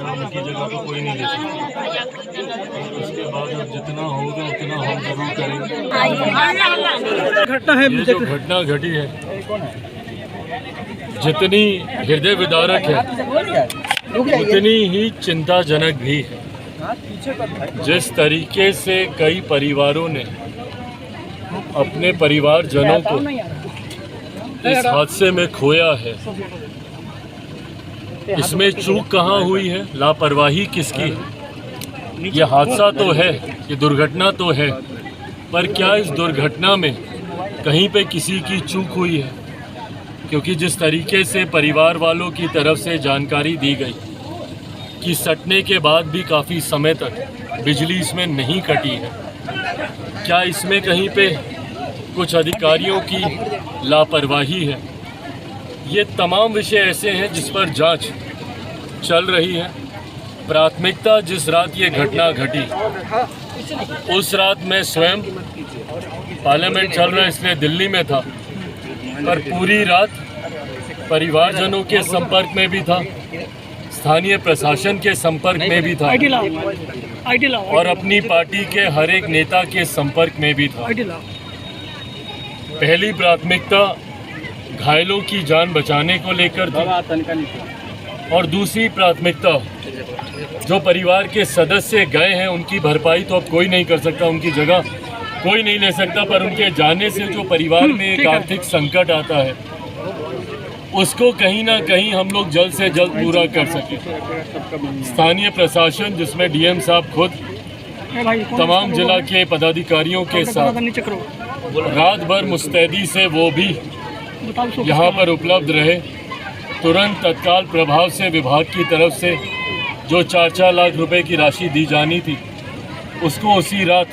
उनकी जगह तो कोई नहीं ले सकता। उसके बाद अब जितना होगा उतना हम जरूर करेंगे। ये जो घटना घटी है जितनी हृदय विदारक है उतनी ही चिंताजनक भी है। जिस तरीके से कई परिवारों ने अपने परिवारजनों को इस हादसे में खोया है, इसमें चूक कहाँ हुई है, लापरवाही किसकी है? ये हादसा तो है, ये दुर्घटना तो है, पर क्या इस दुर्घटना में कहीं पे किसी की चूक हुई है? क्योंकि जिस तरीके से परिवार वालों की तरफ से जानकारी दी गई कि सटने के बाद भी काफ़ी समय तक बिजली इसमें नहीं कटी है, क्या इसमें कहीं पे कुछ अधिकारियों की लापरवाही है? ये तमाम विषय ऐसे हैं जिस पर जांच चल रही है। प्राथमिकता जिस रात ये घटना घटी उस रात मैं स्वयं पार्लियामेंट चल रहा है इसलिए दिल्ली में था, पर पूरी रात परिवारजनों के संपर्क में भी था, स्थानीय प्रशासन के संपर्क में भी था और अपनी पार्टी के हर एक नेता के संपर्क में भी था। पहली प्राथमिकता घायलों की जान बचाने को लेकर थी और दूसरी प्राथमिकता जो परिवार के सदस्य गए हैं उनकी भरपाई तो अब कोई नहीं कर सकता, उनकी जगह कोई नहीं ले सकता, पर उनके जाने से जो परिवार में एक आर्थिक संकट आता है उसको कहीं ना कहीं हम लोग जल्द से जल्द पूरा कर सकें। स्थानीय प्रशासन जिसमें डीएम साहब खुद तमाम जिला के पदाधिकारियों के साथ रात भर मुस्तैदी से वो भी यहाँ पर उपलब्ध रहे। तुरंत तत्काल प्रभाव से विभाग की तरफ से जो 4-4 लाख रुपए की राशि दी जानी थी उसको उसी रात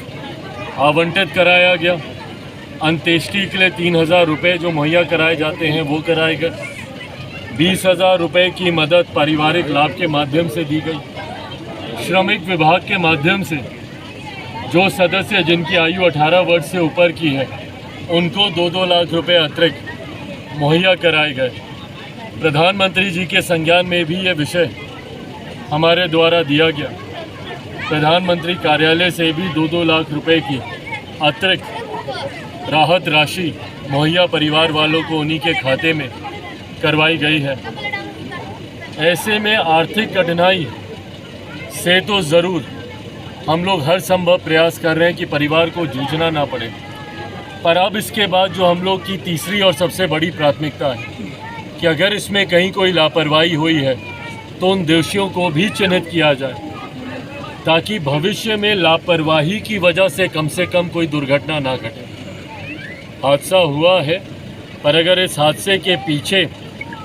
आवंटित कराया गया। अंत्येष्टि के लिए 3,000 रुपये जो मुहैया कराए जाते हैं वो कराए गए। 20,000 रुपये की मदद पारिवारिक लाभ के माध्यम से दी गई। श्रमिक विभाग के माध्यम से जो सदस्य जिनकी आयु 18 वर्ष से ऊपर की है उनको 2-2 लाख रुपये अतिरिक्त मुहैया कराए गए। प्रधानमंत्री जी के संज्ञान में भी ये विषय हमारे द्वारा दिया गया। प्रधानमंत्री कार्यालय से भी 2-2 लाख रुपए की अतिरिक्त राहत राशि मुहैया परिवार वालों को उन्हीं के खाते में करवाई गई है। ऐसे में आर्थिक कठिनाई से तो ज़रूर हम लोग हर संभव प्रयास कर रहे हैं कि परिवार को जूझना ना पड़े, पर अब इसके बाद जो हम लोग की तीसरी और सबसे बड़ी प्राथमिकता है कि अगर इसमें कहीं कोई लापरवाही हुई है तो उन दोषियों को भी चिन्हित किया जाए ताकि भविष्य में लापरवाही की वजह से कम कोई दुर्घटना ना घटे। हादसा हुआ है, पर अगर इस हादसे के पीछे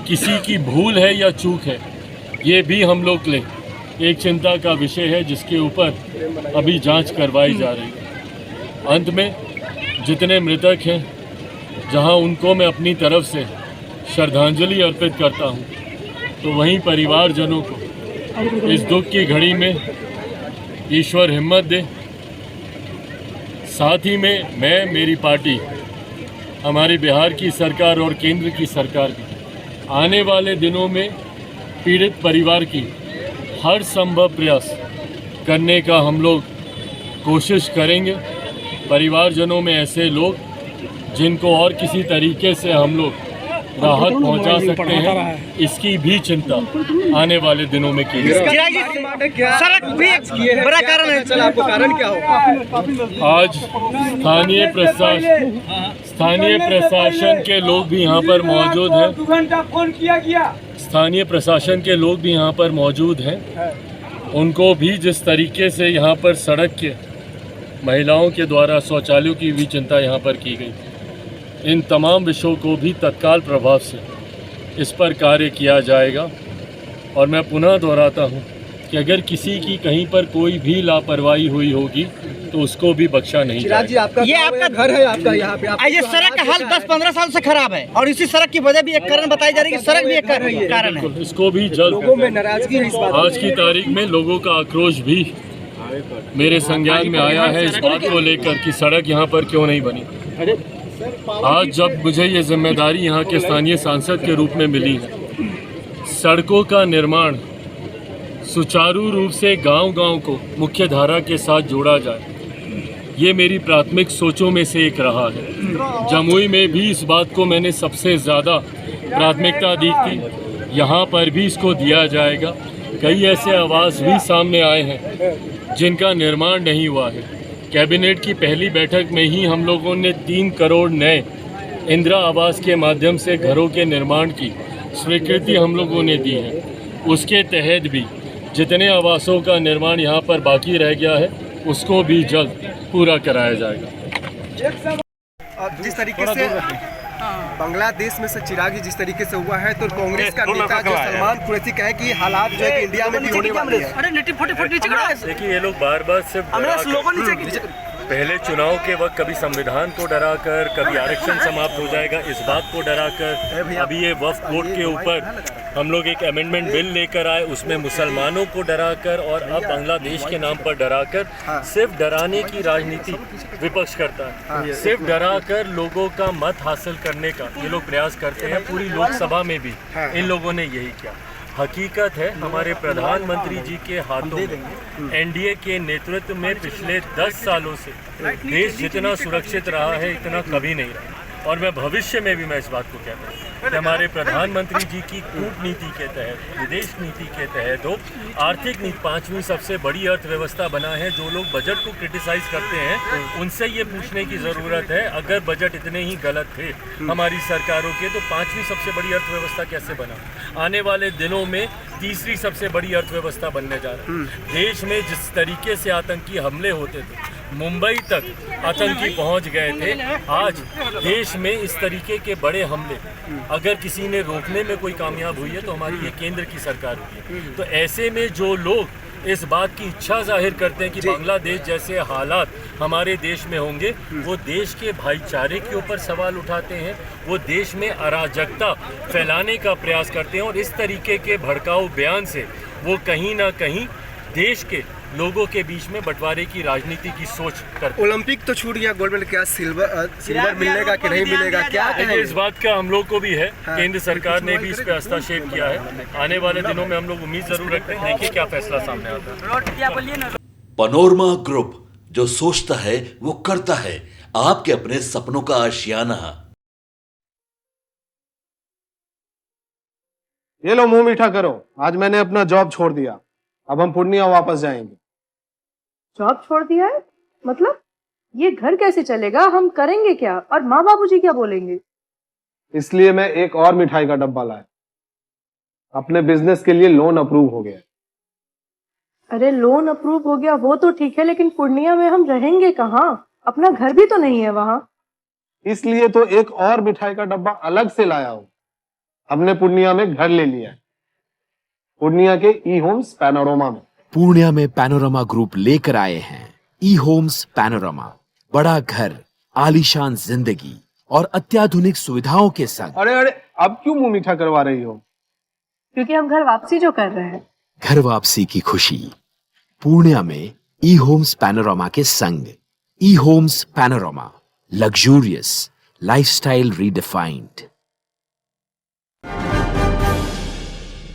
किसी की भूल है या चूक है ये भी हम लोग के लिए एक चिंता का विषय है जिसके ऊपर अभी जांच करवाई जा रही है। अंत में जितने मृतक हैं जहां उनको मैं अपनी तरफ से श्रद्धांजलि अर्पित करता हूं, तो वहीं परिवारजनों को इस दुख की घड़ी में ईश्वर हिम्मत दे। साथ ही में मैं, मेरी पार्टी, हमारी बिहार की सरकार और केंद्र की सरकार भी आने वाले दिनों में पीड़ित परिवार की हर संभव प्रयास करने का हम लोग कोशिश करेंगे। परिवारजनों में ऐसे लोग जिनको और किसी तरीके से हम लोग राहत पहुंचा सकते हैं इसकी भी चिंता आने वाले दिनों में की जाएगी। सड़क भी एक बड़ा कारण है, आपको कारण क्या होगा? आज स्थानीय प्रशासन के लोग भी यहाँ पर मौजूद हैं। स्थानीय प्रशासन के लोग भी यहाँ पर मौजूद हैं। उनको भी जिस तरीके से यहाँ पर सड़क के महिलाओं के द्वारा शौचालयों की भी चिंता यहाँ पर की गई, इन तमाम विषयों को भी तत्काल प्रभाव से इस पर कार्य किया जाएगा। और मैं पुनः दोहराता हूँ कि अगर किसी की कहीं पर कोई भी लापरवाही हुई होगी तो उसको भी बख्शा नहीं जाएगा। जी, आपका ये आपका घर है, आपका यहाँ पे ये सड़क का हाल 10-15 साल से खराब है और इसी सड़क की वजह भी एक कारण बताई जा रही है कि सड़क भी एक कारण है। इसको भी जल्द लोगों में नाराजगी है इस बात। आज की तारीख में लोगों का आक्रोश भी मेरे संज्ञान में आया है इस बात को लेकर कि सड़क यहाँ पर क्यों नहीं बनी। आज जब मुझे ये जिम्मेदारी यहाँ के स्थानीय सांसद के रूप में मिली है सड़कों का निर्माण सुचारू रूप से गांव-गांव को मुख्य धारा के साथ जोड़ा जाए, ये मेरी प्राथमिक सोचों में से एक रहा है। जमुई में भी इस बात को मैंने सबसे ज़्यादा प्राथमिकता दी थी, यहाँ पर भी इसको दिया जाएगा। कई ऐसे आवास भी सामने आए हैं जिनका निर्माण नहीं हुआ है। कैबिनेट की पहली बैठक में ही हम लोगों ने 3 करोड़ नए इंदिरा आवास के माध्यम से घरों के निर्माण की स्वीकृति हम लोगों ने दी है। उसके तहत भी जितने आवासों का निर्माण यहाँ पर बाकी रह गया है उसको भी जल्द पूरा कराया जाएगा। जिस तरीके से बांग्लादेश में से चिरागी जिस तरीके से हुआ है, तो कांग्रेस का नेता जो सलमान कुरैशी कहे कि हालात जो है कि इंडिया में भी होने वाले हैं। देखिए, ये लोग बार बार सिर्फ पहले चुनाव के वक्त कभी संविधान को डराकर, कभी आरक्षण समाप्त हो जाएगा इस बात को डराकर, अभी ये वक्फ बोर्ड के ऊपर हम लोग एक अमेंडमेंट बिल लेकर आए, उसमें मुसलमानों को डराकर और अब बांग्लादेश के नाम पर डराकर, सिर्फ डराने की राजनीति विपक्ष करता है। सिर्फ डराकर लोगों का मत हासिल करने का ये लोग प्रयास करते हैं। पूरी लोकसभा में भी इन लोगों ने यही किया। हकीकत है, हमारे प्रधानमंत्री जी के हाथों में एनडीए के नेतृत्व में पिछले 10 सालों से देश जितना सुरक्षित रहा है इतना कभी नहीं रहा। और मैं भविष्य में भी मैं इस बात को कहता हूँ कि हमारे प्रधानमंत्री जी की कूटनीति के तहत, विदेश नीति के तहत हो, आर्थिक नीति 5वीं सबसे बड़ी अर्थव्यवस्था बना है। जो लोग बजट को क्रिटिसाइज करते हैं उनसे ये पूछने की ज़रूरत है, अगर बजट इतने ही गलत थे हमारी सरकारों के, तो 5वीं सबसे बड़ी अर्थव्यवस्था कैसे बना? आने वाले दिनों में 3री सबसे बड़ी अर्थव्यवस्था बनने जा रहा है। देश में जिस तरीके से आतंकी हमले होते थे, मुंबई तक आतंकी पहुंच गए थे, आज देश में इस तरीके के बड़े हमले अगर किसी ने रोकने में कोई कामयाब हुई है तो हमारी ये केंद्र की सरकार हुई है। तो ऐसे में जो लोग इस बात की इच्छा जाहिर करते हैं कि बांग्लादेश जैसे हालात हमारे देश में होंगे, वो देश के भाईचारे के ऊपर सवाल उठाते हैं, वो देश में अराजकता फैलाने का प्रयास करते हैं और इस तरीके के भड़काऊ बयान से वो कहीं ना कहीं देश के लोगों के बीच में बंटवारे की राजनीति की सोच करते। ओलंपिक तो छूट गया, गोल्ड मेडल क्या सिल्वर मिलेगा कि नहीं मिलेगा, क्या इस बात का हम लोग को भी है। केंद्र सरकार ने भी इस पर हस्तक्षेप किया है। आने वाले दिनों में हम लोग उम्मीद जरूर रखते हैं, देखिए क्या फैसला सामने आता है। पनोरमा ग्रुप, जो सोचता है वो करता है। आपके अपने सपनों का आशियाना। ये लो, मुंह मीठा करो। आज मैंने अपना जॉब छोड़ दिया, अब हम पूर्णिया वापस जाएंगे। जॉब छोड़ दिया है? मतलब ये घर कैसे चलेगा? हम करेंगे क्या? और माँ बाबूजी क्या बोलेंगे? इसलिए मैं एक और मिठाई का डब्बा लाया। अपने बिजनेस के लिए लोन अप्रूव हो गया। अरे लोन अप्रूव हो गया वो तो ठीक है, लेकिन पूर्णिया में हम रहेंगे कहाँ? अपना घर भी तो नहीं है वहाँ। इसलिए तो एक और मिठाई का डब्बा अलग से लाया हूँ। हमने पूर्णिया में घर ले लिया है, पूर्णिया के ई होम्स पैनोरमा में। पूर्णिया में पैनोरमा ग्रुप लेकर आए हैं ई होम्स पैनोरमा। बड़ा घर, आलीशान जिंदगी और अत्याधुनिक सुविधाओं के संग। अरे अरे, अब क्यों मुंह मीठा करवा रही हो? क्योंकि हम घर वापसी जो कर रहे हैं। घर वापसी की खुशी पूर्णिया में ई होम्स पैनोरमा के संग। E homes panorama, luxurious lifestyle redefined.